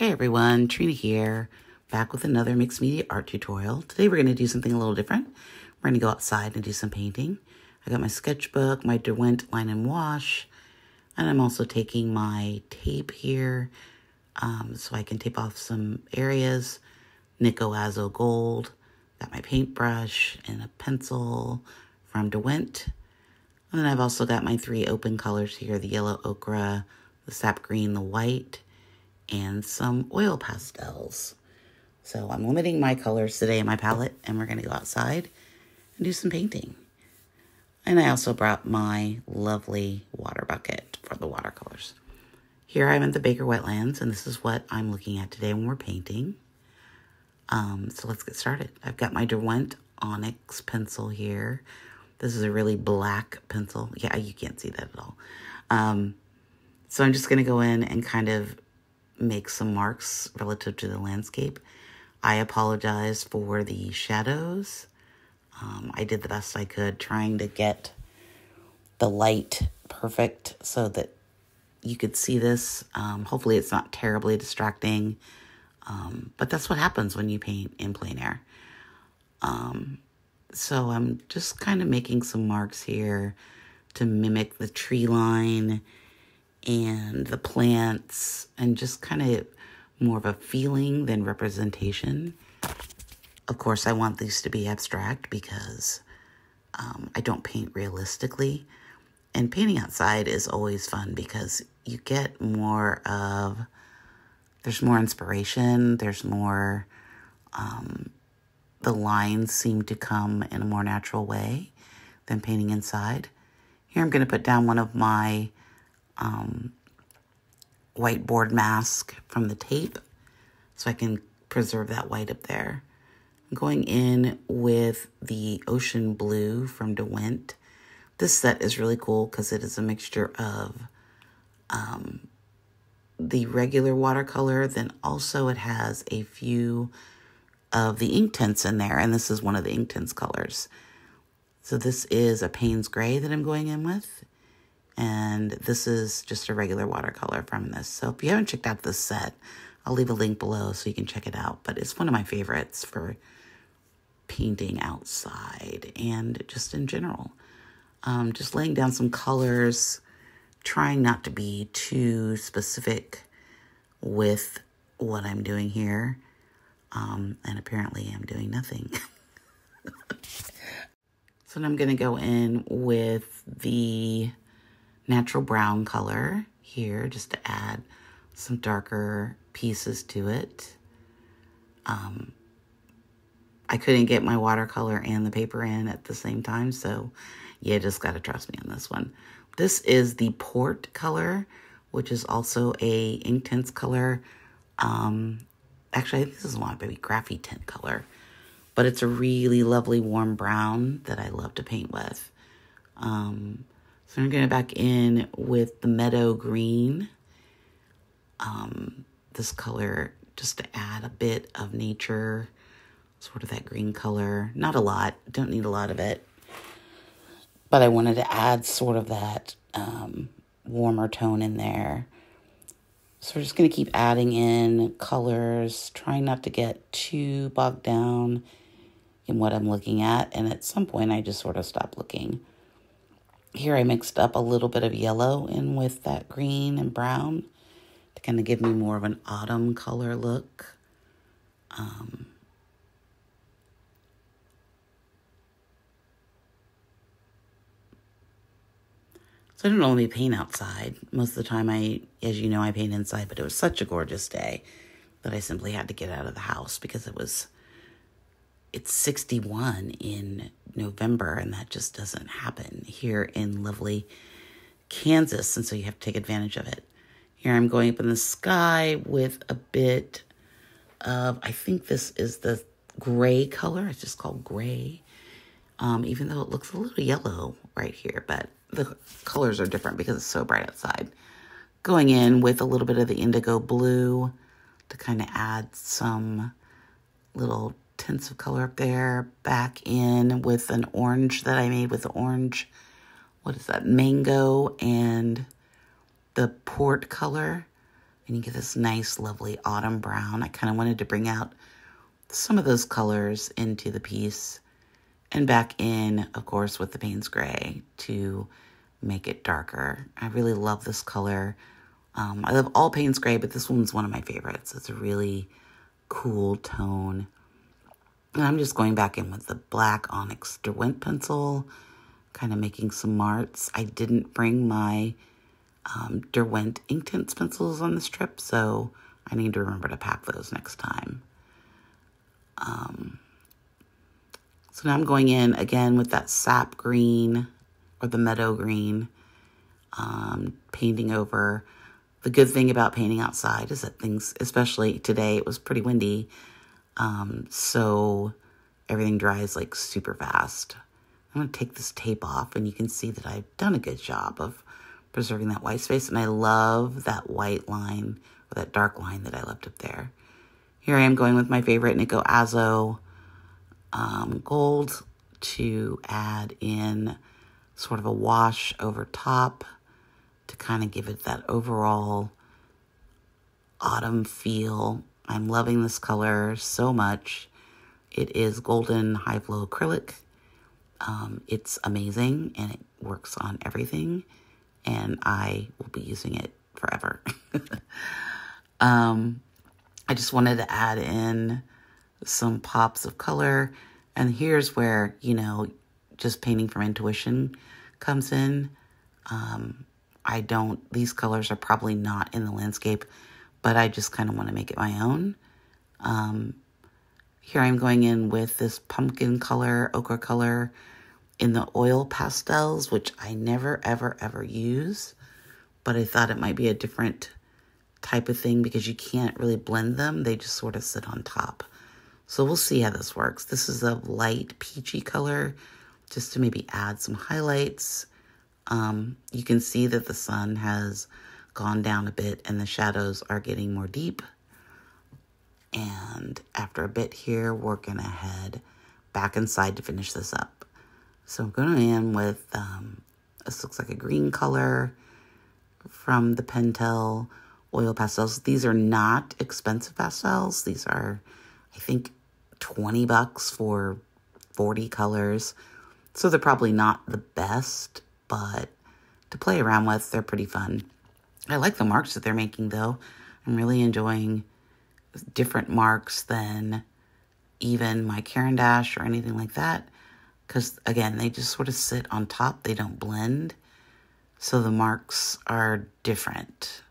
Hey everyone, Trina here, back with another mixed media art tutorial. Today we're going to do something a little different. We're going to go outside and do some painting. I got my sketchbook, my Derwent line and wash, and I'm also taking my tape here so I can tape off some areas. Nico Azo Gold, got my paintbrush and a pencil from Derwent. And then I've also got my three open colors here, the yellow ochre, the sap green, the white, and some oil pastels. So I'm limiting my colors today in my palette, and we're going to go outside and do some painting. And I also brought my lovely water bucket for the watercolors. Here I'm at the Baker Wetlands, and this is what I'm looking at today when we're painting. So let's get started. I've got my Derwent Onyx pencil here. This is a really black pencil. Yeah, you can't see that at all. So I'm just going to go in and kind of make some marks relative to the landscape. I apologize for the shadows. I did the best I could trying to get the light perfect so that you could see this. Hopefully it's not terribly distracting, but that's what happens when you paint in plein air. So I'm just kind of making some marks here to mimic the tree line and the plants, and just kind of more of a feeling than representation. Of course, I want these to be abstract because I don't paint realistically. And painting outside is always fun because you get more of, there's more inspiration, there's more, the lines seem to come in a more natural way than painting inside. Here I'm going to put down one of my whiteboard mask from the tape so I can preserve that white up there. I'm going in with the Ocean Blue from Derwent. This set is really cool because it is a mixture of the regular watercolor, then also it has a few of the Inktense in there, and this is one of the Inktense colors. So this is a Payne's Gray that I'm going in with. And this is just a regular watercolor from this. So if you haven't checked out this set, I'll leave a link below so you can check it out. But it's one of my favorites for painting outside and just in general. Just laying down some colors, trying not to be too specific with what I'm doing here. And apparently I'm doing nothing. So then I'm going to go in with the natural brown color here just to add some darker pieces to it. I couldn't get my watercolor and the paper in at the same time, so you just got to trust me on this one. This is the Port color, which is also a Inktense color. Actually, I think this is one maybe Graphitint color, but it's a really lovely warm brown that I love to paint with. So I'm going back in with the Meadow Green, this color, just to add a bit of nature, sort of that green color. Not a lot, don't need a lot of it, but I wanted to add sort of that warmer tone in there. So we're just going to keep adding in colors, trying not to get too bogged down in what I'm looking at, and at some point I just sort of stop looking. Here I mixed up a little bit of yellow in with that green and brown to kind of give me more of an autumn color look. So I don't normally paint outside. Most of the time as you know, I paint inside, but it was such a gorgeous day that I simply had to get out of the house because it's 61 in November, and that just doesn't happen here in lovely Kansas, and so you have to take advantage of it. Here I'm going up in the sky with a bit of, I think this is the gray color. It's just called gray, even though it looks a little yellow right here, but the colors are different because it's so bright outside. Going in with a little bit of the indigo blue to kind of add some little tints of color up there. Back in with an orange that I made with the orange, what is that, mango and the Port color. And you get this nice, lovely autumn brown. I kind of wanted to bring out some of those colors into the piece and back in, of course, with the Payne's Gray to make it darker. I really love this color. I love all Payne's Gray, but this one's one of my favorites. It's a really cool tone. And I'm just going back in with the black Onyx Derwent pencil, kind of making some marks. I didn't bring my Derwent Inktense pencils on this trip, so I need to remember to pack those next time. So now I'm going in again with that sap green or the meadow green, painting over. The good thing about painting outside is that things, especially today, it was pretty windy, so everything dries like super fast. I'm going to take this tape off, and you can see that I've done a good job of preserving that white space, and I love that white line, or that dark line that I left up there. Here I am going with my favorite Nico Azo gold to add in sort of a wash over top to kind of give it that overall autumn feel. I'm loving this color so much. It is Golden High Flow Acrylic. It's amazing, and it works on everything, and I will be using it forever. I just wanted to add in some pops of color, and here's where, you know, just painting from intuition comes in. These colors are probably not in the landscape, but I just kind of want to make it my own. Here I'm going in with this pumpkin color, ochre color, in the oil pastels, which I never, ever, ever use, but I thought it might be a different type of thing because you can't really blend them. They just sort of sit on top. So we'll see how this works. This is a light peachy color, just to maybe add some highlights. You can see that the sun has gone down a bit and the shadows are getting more deep. And after a bit here, we're gonna head back inside to finish this up. So I'm going in with, this looks like a green color from the Pentel oil pastels. These are not expensive pastels. These are, I think, $20 for 40 colors. So they're probably not the best, but to play around with, they're pretty fun. I like the marks that they're making, though. I'm really enjoying different marks than even my Caran d'Ache or anything like that. Because, again, they just sort of sit on top. They don't blend. So the marks are different.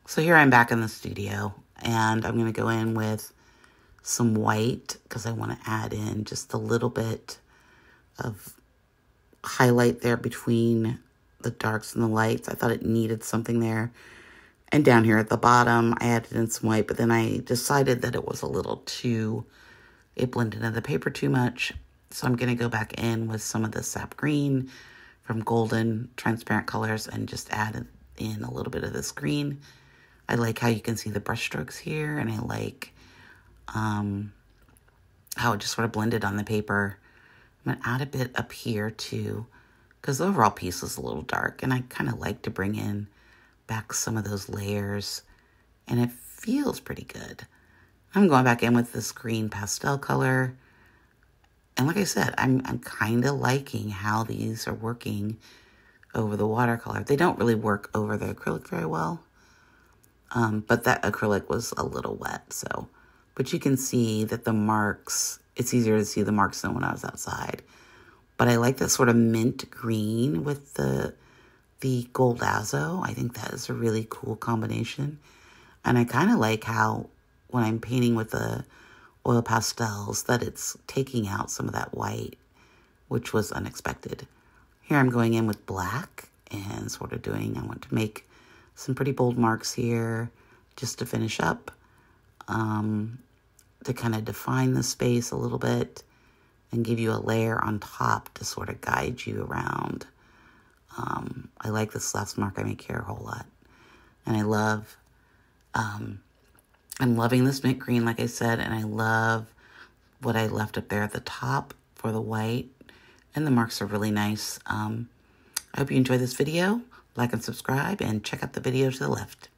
So here I'm back in the studio. And I'm going to go in with some white because I want to add in just a little bit of highlight there between the darks and the lights. I thought it needed something there. And down here at the bottom, I added in some white, but then I decided that it was a little too, it blended into the paper too much. So I'm going to go back in with some of the sap green from Golden transparent colors and just add in a little bit of this green. I like how you can see the brush strokes here, and I like how it just sort of blended on the paper. I'm going to add a bit up here too, because the overall piece is a little dark, and I kind of like to bring in back some of those layers, and it feels pretty good. I'm going back in with this green pastel color, and like I said, I'm kind of liking how these are working over the watercolor. They don't really work over the acrylic very well, but that acrylic was a little wet, so. But you can see that the marks, it's easier to see the marks than when I was outside. But I like that sort of mint green with the gold azo. I think that is a really cool combination. And I kind of like how when I'm painting with the oil pastels that it's taking out some of that white, which was unexpected. Here I'm going in with black and sort of doing, I want to make some pretty bold marks here just to finish up, to kind of define the space a little bit and give you a layer on top to sort of guide you around. I like this last mark I make here a whole lot. And I love, I'm loving this mint green, like I said, and I love what I left up there at the top for the white. And the marks are really nice. I hope you enjoyed this video. Like and subscribe, and check out the video to the left.